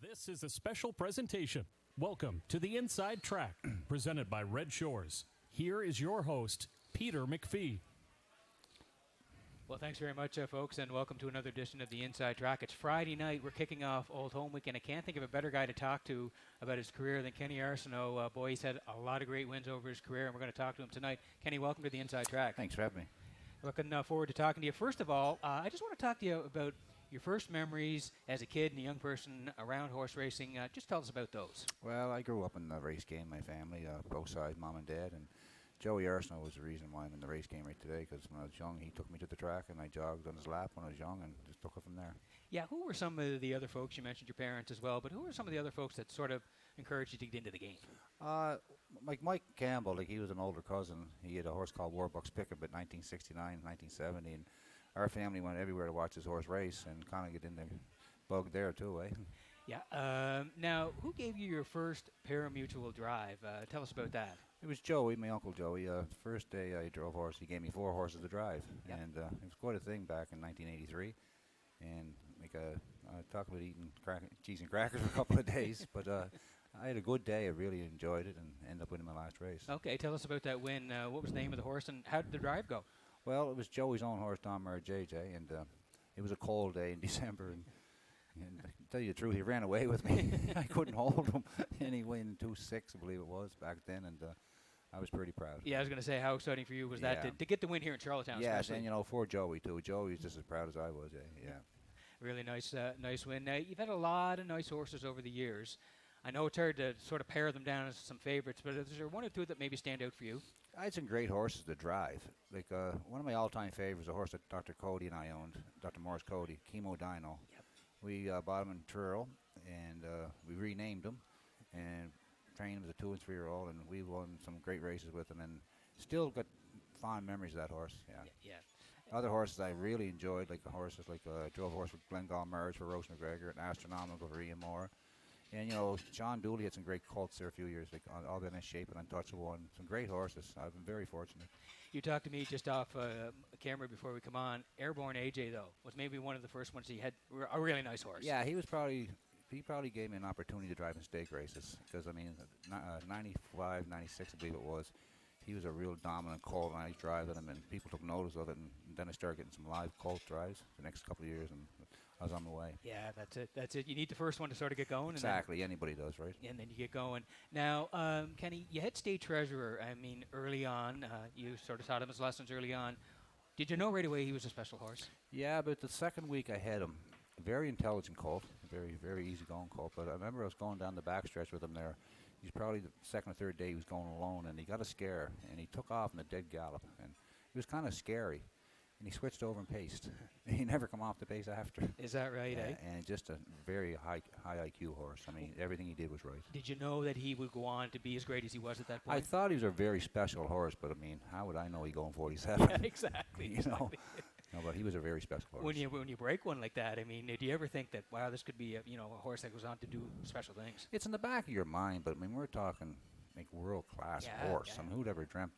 This is a special presentation. Welcome to the Inside Track, presented by Red Shores. Here is your host, Peter McPhee. Well, thanks very much, folks, and welcome to another edition of the Inside Track. It's Friday night. We're kicking off Old Home Week, and I can't think of a better guy to talk to about his career than Kenny Arsenault. Boy, he's had a lot of great wins over his career, and we're going to talk to him tonight. Kenny, welcome to the Inside Track. Thanks for having me. Looking forward to talking to you. First of all, I just want to talk to you about your first memories as a kid and a young person around horse racing. Just tell us about those. Well, I grew up in the race game, my family, both sides, mom and dad, and Joey Arsenault was the reason why I'm in the race game right today, because when I was young, he took me to the track, and I jogged on his lap when I was young and just took it from there. Yeah, who were some of the other folks? You mentioned your parents as well, but who were some of the other folks that sort of encouraged you to get into the game? Like Mike Campbell, he was an older cousin. He had a horse called Warbucks Pickup in 1969, 1970, and our family went everywhere to watch his horse race and kind of get in the bug there too, eh? Yeah. Now, who gave you your first pari-mutuel drive? Tell us about that. It was Joey, my Uncle Joey. The first day I drove horse, he gave me 4 horses to drive. Yep. And it was quite a thing back in 1983. And I talked about eating cheese and crackers for a couple of days, but I had a good day. I really enjoyed it and ended up winning my last race. Okay, tell us about that win. What was the name of the horse, and how did the drive go? Well, it was Joey's own horse, Don Murray JJ, and it was a cold day in December. And to tell you the truth, he ran away with me. I couldn't hold him. And he won 2-6, I believe it was, back then, and I was pretty proud. Yeah, I was going to say, how exciting for you was that to get the win here in Charlottetown? Yes, and for Joey, too. Joey was just as proud as I was, yeah. Really nice win. Now, you've had a lot of nice horses over the years. I know it's hard to sort of pare them down as some favorites, but is there one or two that maybe stand out for you? I had some great horses to drive. Like one of my all-time favorites, a horse that Dr. Cody and I owned, Dr. Morris Cody, Chemo Dino. Yep. We bought him in Truro, and we renamed him and trained him as a 2- and 3-year-old, and we won some great races with him, and still got fond memories of that horse. Yeah. Other horses I really enjoyed, like the horses like drove a horse with Glengall Merge for Rose McGregor, and Astronomical for Ian Moore. And, John Dooley had some great colts there a few years, like All Been in Shape and Untouchable, and some great horses. I've been very fortunate. You talked to me just off camera before we come on. Airborne AJ, though, was maybe one of the first ones he had a really nice horse. Yeah, he probably gave me an opportunity to drive in stake races, because, 95, 96, I believe it was. He was a real dominant colt, and I driving him, and people took notice of it, and then I started getting some live colt drives the next couple of years, and I was on the way. Yeah, that's it. You need the first one to sort of get going. Exactly, anybody does, right? And then you get going. Now, Kenny, you had state treasurer, early on. You sort of taught him his lessons early on. Did you know right away he was a special horse? Yeah, but the second week I had him. A very intelligent colt, a very, very easy-going colt, but I remember I was going down the backstretch with him there. He's probably the second or third day he was going alone, and he got a scare, and he took off in a dead gallop, and it was kind of scary. And he switched over and paced. He never come off the pace after. Is that right, eh? And just a very high IQ horse. Everything he did was right. Did you know that he would go on to be as great as he was at that point? I thought he was a very special horse, but, how would I know he'd go in 47? Yeah, exactly. No, but he was a very special horse. When you break one like that, did you ever think that, wow, this could be a horse that goes on to do special things? It's in the back of your mind, but we're talking like world-class horse. Yeah. Who'd ever dreamt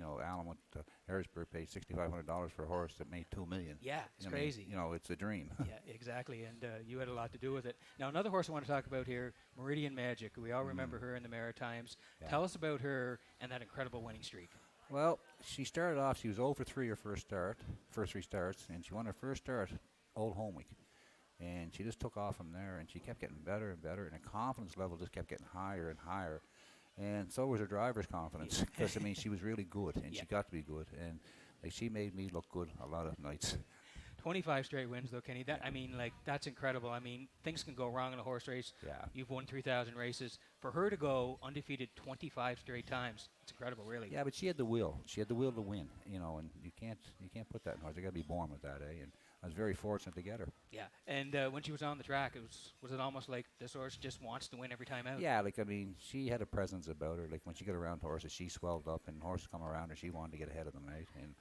Alan went to Harrisburg, paid $6,500 for a horse that made $2 million. Yeah, it's crazy. It's a dream. Yeah, exactly, and you had a lot to do with it. Now, another horse I want to talk about here, Meridian Magic. We all remember her in the Maritimes. Yeah. Tell us about her and that incredible winning streak. Well, she started off, she was 0-3 her first 3 starts, and she won her first start, Old Home Week. And she just took off from there, and she kept getting better and better, and her confidence level just kept getting higher and higher. And so was her driver's confidence, because, she was really good, and she got to be good. And she made me look good a lot of nights. 25 straight wins, though, Kenny. That's incredible. Things can go wrong in a horse race. Yeah. You've won 3,000 races. For her to go undefeated 25 straight times, it's incredible, really. Yeah, but she had the will. She had the will to win, and you can't put that in horse. You got to be born with that, eh? And I was very fortunate to get her. Yeah, and when she was on the track, was it almost like this horse just wants to win every time out? Yeah, she had a presence about her. Like when she got around horses, she swelled up, and horses come around her, she wanted to get ahead of them, right? And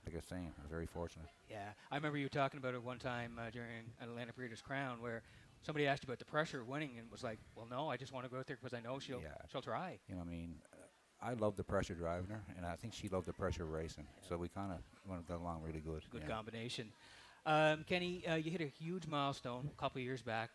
like I was saying, I was very fortunate. Yeah, I remember you talking about it one time during Atlanta Breeders' Crown, where somebody asked you about the pressure of winning, and was like, "Well, no, I just want to go out there because I know she'll try." I love the pressure driving her, and I think she loved the pressure racing. Yeah. So we kind of got along really good. Good combination. Kenny, you hit a huge milestone a couple of years back,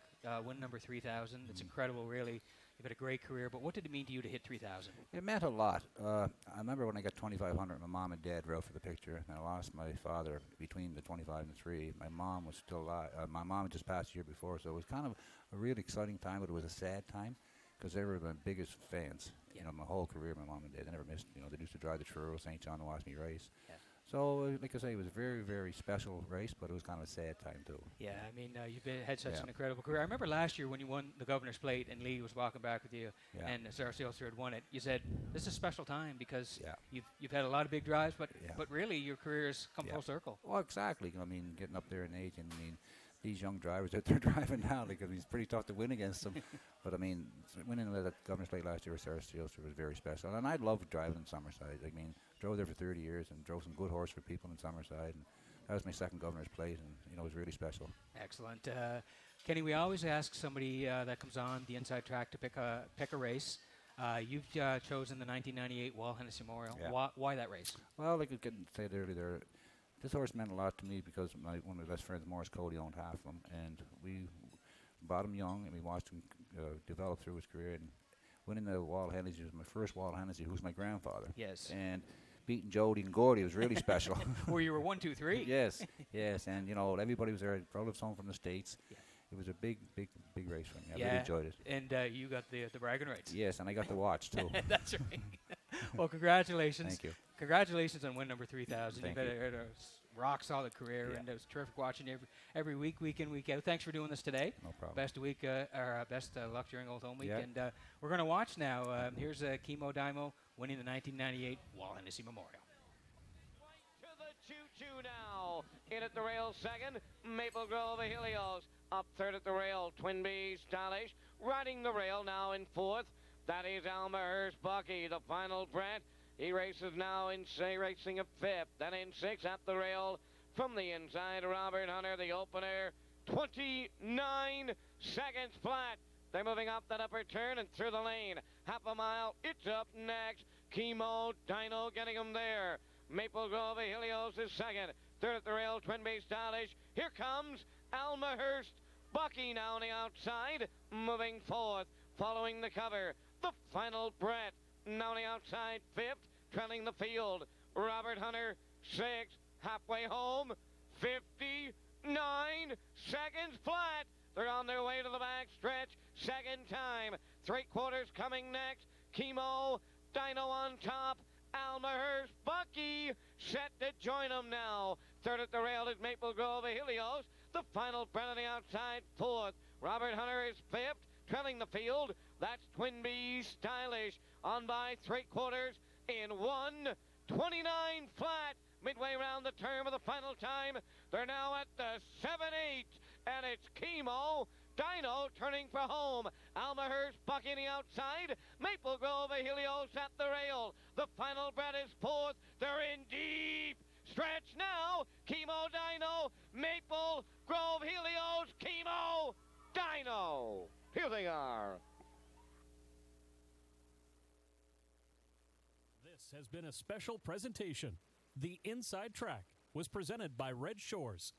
win number 3,000. It's incredible, really. You've had a great career, but what did it mean to you to hit 3,000? It meant a lot. I remember when I got 2,500, my mom and dad wrote for the picture, and I lost my father between the 25 and the 3. My mom was still alive. My mom had just passed the year before, so it was kind of a really exciting time, but it was a sad time because they were my biggest fans. You know, my whole career, my mom and dad, they never missed. You know, they used to drive the Truro St. John to watch me race. Yeah. So, like I say, it was a very, very special race, but it was kind of a sad time, too. Yeah, I mean, had such an incredible career. I remember last year when you won the Governor's Plate and Lee was walking back with you and Sarah Sealster had won it, you said, this is a special time because you've had a lot of big drives, but really your career has come full circle. Well, exactly. I mean, getting up there in age, and I mean, these young drivers that they're driving now, because it's pretty tough to win against them. But I mean, winning that Governor's Plate last year with Sarah Sealster was very special. And I loved driving in Summerside. I mean, drove there for 30 years and drove some good horse for people in Summerside. And that was my second Governor's Plate, and you know, it was really special. Excellent. Kenny, we always ask somebody that comes on the Inside Track to pick a race. You've chosen the 1998 Wall Hennessy Memorial. Yeah. Why that race? Well, like I said earlier, this horse meant a lot to me because one of my best friends, Morris Cody, owned half of them, and we bought him young, and we watched him develop through his career. And winning the Wall Hennessy was my first Wall Hennessy, who's my grandfather. Yes. And beating Jody and Gordy was really special. Where you were 1, 2, 3. Yes, yes, and you know, everybody was there. Relatives home from the States. Yeah. It was a big race for me. I really enjoyed it. And you got the bragging rights. Yes, and I got the watch too. That's right. Well, congratulations. Thank you. Congratulations on win number 3,000. Thank You've had a rock solid career, and it was terrific watching you every week, week in, week out. Thanks for doing this today. No problem. Best luck during Old Home Week. Yeah. And we're going to watch now. Here's Chemo Dymo winning the 1998 Wall Hennessy Memorial. To the choo-choo now. In at the rail second, Maple Grove Helios. Up third at the rail, Twin Bee Stylish. Riding the rail now in fourth. That is Almahurst Bucky, the final Brett. He races now in racing a fifth. Then in sixth at the rail from the inside, Robert Hunter, the opener. 29 seconds flat. They're moving up that upper turn and through the lane. Half a mile, it's up next. Chemo Dino getting him there. Maple Grove Helios is second. Third at the rail, Twin Bee Stylish. Here comes Almahurst Bucky now on the outside, moving fourth, following the cover. The final Brett now on the outside, fifth, trailing the field. Robert Hunter, sixth, halfway home, 59 seconds flat. They're on their way to the back stretch. Second time, 3/4 coming next. Chemo, Dino on top. Almahurst Bucky set to join them now. Third at the rail is Maple Grove Helios. The final Brett on the outside, fourth. Robert Hunter is fifth, trailing the field. That's Twin Bee Stylish on by 3/4 in 1:29 flat. Midway around the turn of the final time. They're now at the 7-8, and it's Chemo Dino turning for home. Almahurst Bucky on the outside. Maple Grove Helios at the rail. The final Brett is fourth. They're in deep stretch now. Chemo Dino, Maple Grove Helios, Chemo Dino. Here they are. This has been a special presentation. The Inside Track was presented by Red Shores,